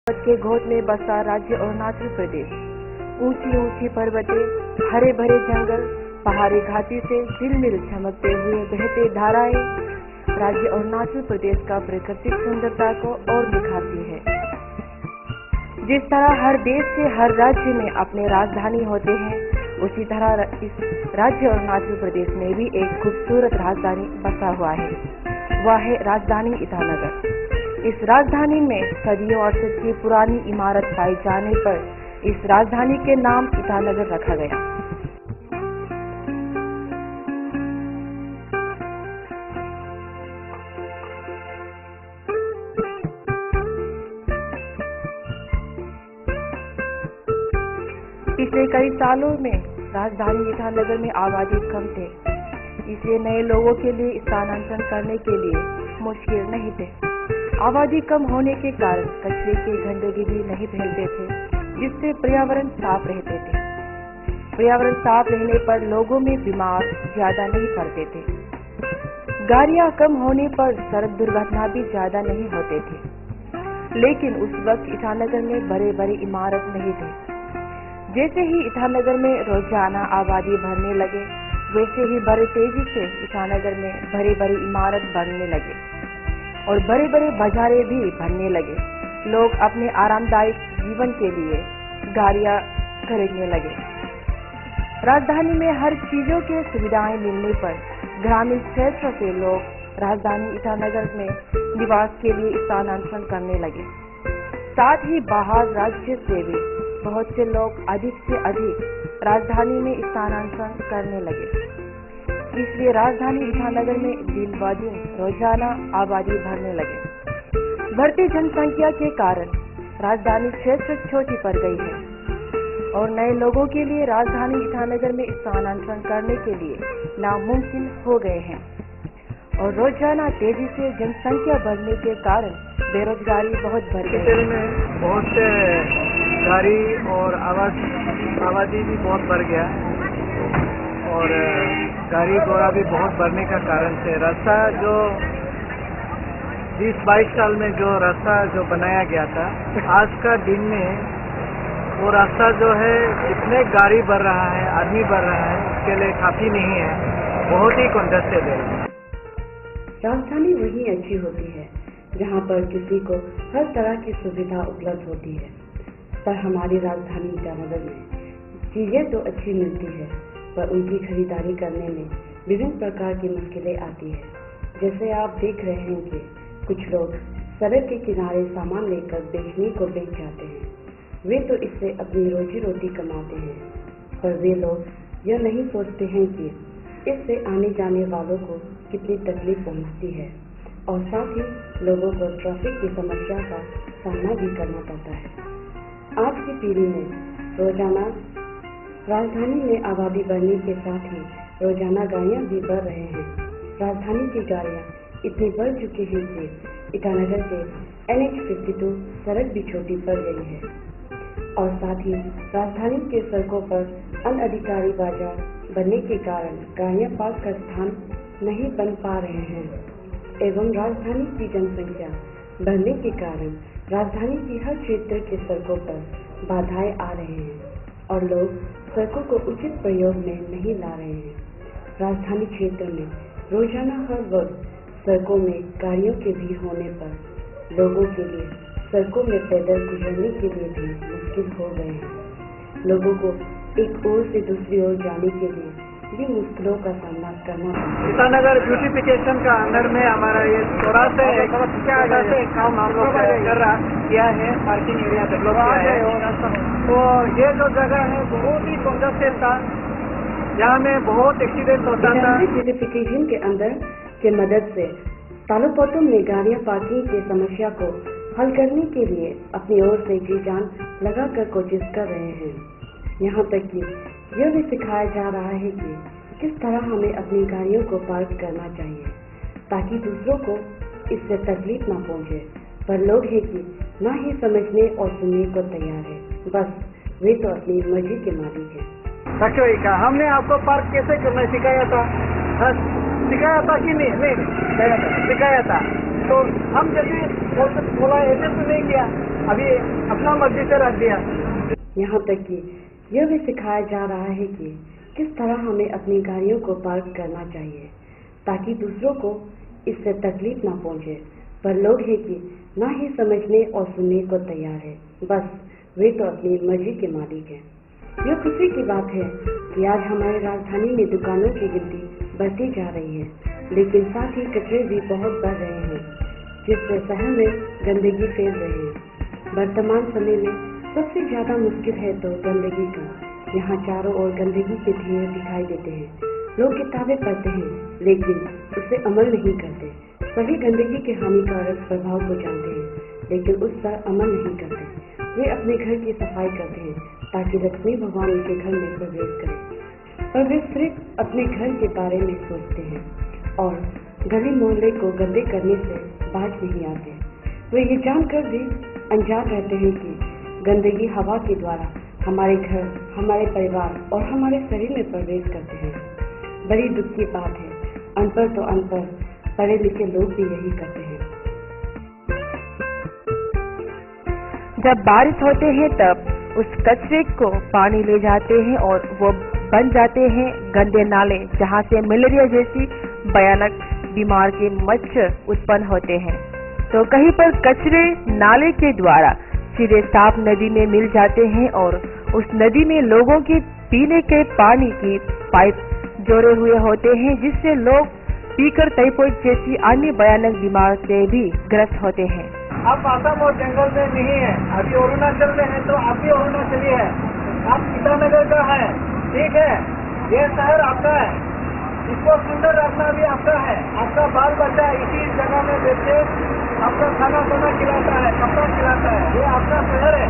के गोद में बसा राज्य अरुणाचल प्रदेश। ऊंची ऊंची पर्वतें, हरे भरे जंगल, पहाड़ी घाटी से झिलमिल चमकते हुए बहते धाराएं राज्य अरुणाचल प्रदेश का प्राकृतिक सुंदरता को और निखारती है। जिस तरह हर देश के हर राज्य में अपने राजधानी होते हैं, उसी तरह इस राज्य अरुणाचल प्रदेश में भी एक खूबसूरत राजधानी बसा हुआ है। वह है राजधानी ईटानगर। इस राजधानी में सदियों अरसे की पुरानी इमारत पाए जाने पर इस राजधानी के नाम ईटानगर रखा गया। पिछले कई सालों में राजधानी ईटानगर में आबादी कम थे, इसलिए नए लोगों के लिए स्थानांतरण करने के लिए मुश्किल नहीं थे। आबादी कम होने के कारण कचरे की गंदगी भी नहीं फैलते थे, जिससे पर्यावरण साफ रहते थे। पर्यावरण साफ रहने पर लोगों में बीमार ज्यादा नहीं पड़ते थे। गाड़ियां कम होने पर सड़क दुर्घटना भी ज्यादा नहीं होते थे। लेकिन उस वक्त ईटानगर में बड़े बड़े इमारत नहीं थे। जैसे ही ईटानगर में रोजाना आबादी बढ़ने लगे, वैसे ही बड़े तेजी से ईटानगर में बड़े बड़े इमारत बनने लगे और बड़े बड़े बाजारें भी बनने लगे। लोग अपने आरामदायक जीवन के लिए गाड़ियां खरीदने लगे। राजधानी में हर चीजों की सुविधाएं मिलने पर ग्रामीण क्षेत्र से लोग राजधानी ईटानगर में निवास के लिए स्थानांतरण करने लगे। साथ ही बाहर राज्य से भी बहुत से लोग अधिक से अधिक राजधानी में स्थानांतरण करने लगे। इसलिए राजधानी ईटानगर में दिन ब दिन रोजाना आबादी बढ़ने लगे। बढ़ती जनसंख्या के कारण राजधानी क्षेत्र छोटी पड़ गई है और नए लोगों के लिए राजधानी ईटानगर में स्थानांतरण करने के लिए नामुमकिन हो गए हैं। और रोजाना तेजी से जनसंख्या बढ़ने के कारण बेरोजगारी बहुत बढ़ गई है। बहुत से गाड़ी और आबादी भी बहुत बढ़ गया और गाड़ी घोड़ा भी बहुत बढ़ने का कारण से रास्ता जो 20-22 साल में जो रास्ता जो बनाया गया था, आज का दिन में वो रास्ता जो है जितने गाड़ी बढ़ रहा है, आदमी बढ़ रहा है, उसके लिए काफी नहीं है, बहुत ही कंजस्टेड है। राजधानी वही अच्छी होती है जहाँ पर किसी को हर तरह की सुविधा उपलब्ध होती है, पर हमारी राजधानी ईटानगर में चीजें तो अच्छी मिलती है, पर उनकी खरीदारी करने में विभिन्न प्रकार की मुश्किलें आती है। जैसे आप देख रहे हैं कि कुछ लोग सड़क के किनारे सामान लेकर बेचने को बेच जाते हैं। वे तो इससे अपनी रोजी रोटी कमाते हैं, पर वे लोग यह नहीं सोचते हैं कि इससे आने जाने वालों को कितनी तकलीफ पहुंचती है और साथ ही लोगों को ट्रैफिक की समस्या का सामना भी करना पड़ता है। आज की पीढ़ी में रोजाना राजधानी में आबादी बढ़ने के साथ ही रोजाना गाड़ियां भी बढ़ रहे हैं। राजधानी की गाड़ियां इतनी बढ़ चुकी हैं कि ईटानगर के NH-52 सड़क भी छोटी पड़ गई है और साथ ही राजधानी के सड़कों पर अनधिकारी बाजार बनने के कारण गाड़ियां पार्क का स्थान नहीं बन पा रहे हैं एवं राजधानी की जनसंख्या बढ़ने के कारण राजधानी की हर क्षेत्र के सड़कों पर बाधाएं आ रहे हैं और लोग सड़कों को उचित प्रयोग में नहीं ला रहे हैं। राजधानी क्षेत्र में रोजाना हर वक्त सड़कों में गाड़ियों के भीड़ होने पर लोगों के लिए सड़कों में पैदल गुजरने के लिए भी मुश्किल हो गए हैं। लोगों को एक ओर से दूसरी ओर जाने के लिए भी मुश्किलों का सामना करना पड़ता है। ईटानगर ब्यूटिफिकेशन का अंदर में हमारा ये चौराहे से काम हम लोग किया है, पार्किंग एरिया डेवलप किया है। तो ये जो जगह है बहुत ही कंजस्टेड था, यहाँ में बहुत एक्सीडेंट होता था। ब्यूटिफिकेशन के अंदर के मदद से तालुपोतुम ने गाड़ियाँ पार्किंग की समस्या को हल करने के लिए अपनी ओर से जी जान लगाकर कोशिश कर रहे हैं। यहाँ तक कि यह भी सिखाया जा रहा है कि किस तरह हमें अपनी गाड़ियों को पार्क करना चाहिए ताकि दूसरों को इससे तकलीफ न पहुँचे। पर लोग हैं कि ना ही समझने और सुनने को तैयार है, बस वे तो अपनी मर्जी के मालिक है। हमने आपको पार्क कैसे करना सिखाया था? सिखाया था कि नहीं? सिखाया था। तो हम जैसे बोला ऐसे तो नहीं किया, अभी अपना मर्जी से रख दिया। यहाँ तक कि यह भी सिखाया जा रहा है कि किस तरह हमें अपनी गाड़ियों को पार्क करना चाहिए ताकि दूसरों को इससे तकलीफ ना पहुंचे। पर लोग हैं कि ना ही समझने और सुनने को तैयार है, बस वे तो अपनी मर्जी के मालिक हैं। यह खुशी की बात है कि आज हमारी राजधानी में दुकानों की गिनती बढ़ती जा रही है, लेकिन साथ ही कचरे भी बहुत बढ़ रहे हैं, जिससे शहर में गंदगी फैल रही है। वर्तमान समय में सबसे ज्यादा मुश्किल है तो गंदगी का। यहाँ चारों ओर गंदगी के ढेर दिखाई देते हैं। लोग किताबें पढ़ते हैं, लेकिन उसे अमल नहीं करते। सभी गंदगी के हानिकारक प्रभाव को जानते हैं, लेकिन उस पर अमल नहीं करते। वे अपने घर की सफाई करते हैं ताकि लक्ष्मी भगवान उनके घर में प्रवेश करें, पर वे सिर्फ अपने घर के बारे में सोचते हैं और गली मोहल्ले को गंदे करने से बाज नहीं आते। वे ये जानकर भी अनजान रहते हैं कि गंदगी हवा के द्वारा हमारे घर, हमारे परिवार और हमारे शरीर में प्रवेश करते हैं। बड़ी दुख की बात है, अनपढ़ तो अनपढ़, पढ़े लिखे लोग भी यही करते हैं। जब बारिश होते हैं तब उस कचरे को पानी ले जाते हैं और वो बन जाते हैं गंदे नाले, जहाँ से मलेरिया जैसी भयानक बीमार के मच्छर उत्पन्न होते हैं। तो कहीं पर कचरे नाले के द्वारा सीधे साफ नदी में मिल जाते हैं और उस नदी में लोगों के पीने के पानी की पाइप जोड़े हुए होते हैं, जिससे लोग पीकर टाइफाइड जैसी अन्य भयानक बीमारी से भी ग्रस्त होते हैं। आप आसाम और जंगल में नहीं है, अभी अरुणाचल में है, तो आप भी अरुणाचली है, आप ईटानगर का है, ठीक है, ये शहर आपका है, इसको सुंदर रखना भी आपका है। आपका बाल बच्चा इसी जगह में बैठ के आपका खाना खाना खिलाता है, कपड़ा खिलाता है, ये आपका शहर है।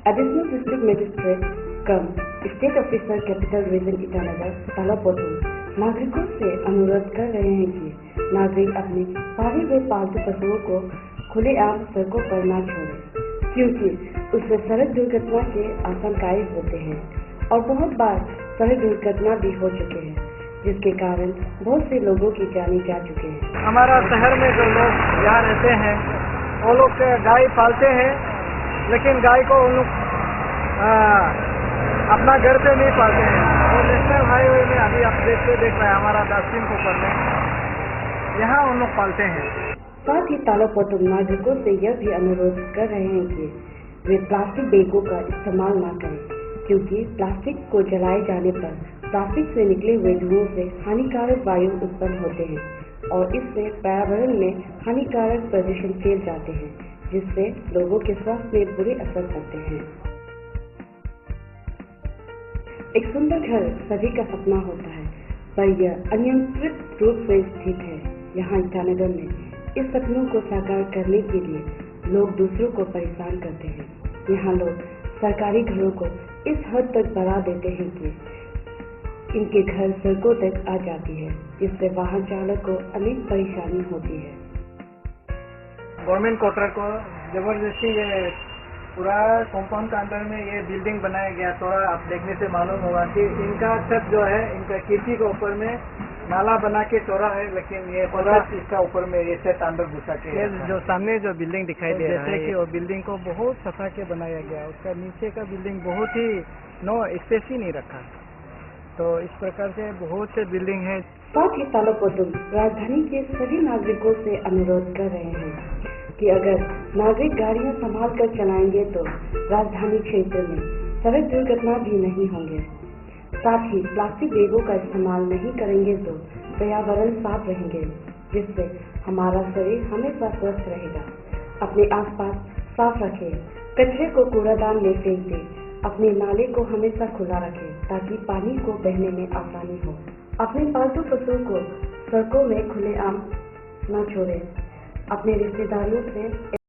Additional district magistrate cum state officer capital region Itanagar तालापोटुम नागरिकों से अनुरोध कर रहे हैं कि नागरिक अपने पाले हुए पालतू पशुओं को खुलेआम सड़कों पर न छोड़ें, क्योंकि उससे सड़क दुर्घटना के आशंकाएं होते हैं और बहुत बार सड़क दुर्घटना भी हो चुके हैं, जिसके कारण बहुत से लोगों की जानें जा चुके हैं। हमारा शहर में जो लोग यहाँ रहते हैं वो लोग गाय पालते हैं, लेकिन गाय को उन लोग अपना घर पे नहीं पालते हैं। वो नेशनल हाईवे में अभी आप देख रहे हैं हमारा दक्षिण को पड़ने, यहाँ उन लोग पालते हैं। साथ ही तालापोटुम नागरिकों से यह भी अनुरोध कर रहे हैं कि वे प्लास्टिक बैगों का इस्तेमाल न करें, क्योंकि प्लास्टिक को जलाए जाने पर प्लास्टिक से निकले हुए धुओं से हानिकारक वायु उत्पन्न होते हैं और इससे पर्यावरण में हानिकारक प्रदूषण फैल जाते हैं, जिससे लोगों के स्वास्थ्य में बुरे असर पड़ते हैं। एक सुंदर घर सभी का सपना होता है, पर यह अनियंत्रित रूप से स्थित है। यहाँ ईटानगर में इस सपनों को साकार करने के लिए लोग दूसरों को परेशान करते हैं। यहाँ लोग सरकारी घरों को इस हद तक बढ़ा देते हैं कि इनके घर सड़कों तक आ जाती है, जिससे वाहन चालक को अनेक परेशानी होती है। गवर्नमेंट क्वार्टर को जबरदस्ती ये पूरा कंपाउंड के अंदर में ये बिल्डिंग बनाया गया। थोड़ा आप देखने से मालूम होगा कि इनका छत जो है, इनका खिड़की के ऊपर में नाला बना के चौड़ा है, लेकिन ये पूरा इसका ऊपर में ये छत अंदर घुसा के जो सामने जो बिल्डिंग दिखाई दे रहा है, कि वो बिल्डिंग को बहुत सफा के बनाया गया। उसका नीचे का बिल्डिंग बहुत ही नो स्पेस ही नहीं रखा, तो इस प्रकार से बहुत से बिल्डिंग है। साथ ही तालापोटुम राजधानी के सभी नागरिकों से अनुरोध कर रहे हैं कि अगर नागरिक गाड़ियां संभाल कर चलाएंगे तो राजधानी क्षेत्र में सड़क दुर्घटना भी नहीं होंगे। साथ ही प्लास्टिक बैगों का इस्तेमाल नहीं करेंगे तो पर्यावरण साफ रहेंगे, जिससे हमारा शरीर हमेशा स्वस्थ रहेगा। अपने आसपास साफ रखें, कचरे को कूड़ादान में फेंक दें, अपने नाले को हमेशा खुला रखें ताकि पानी को बहने में आसानी हो। अपने पालतू पशुओं को सड़कों में खुलेआम न छोड़ें। अपने रिश्तेदारों से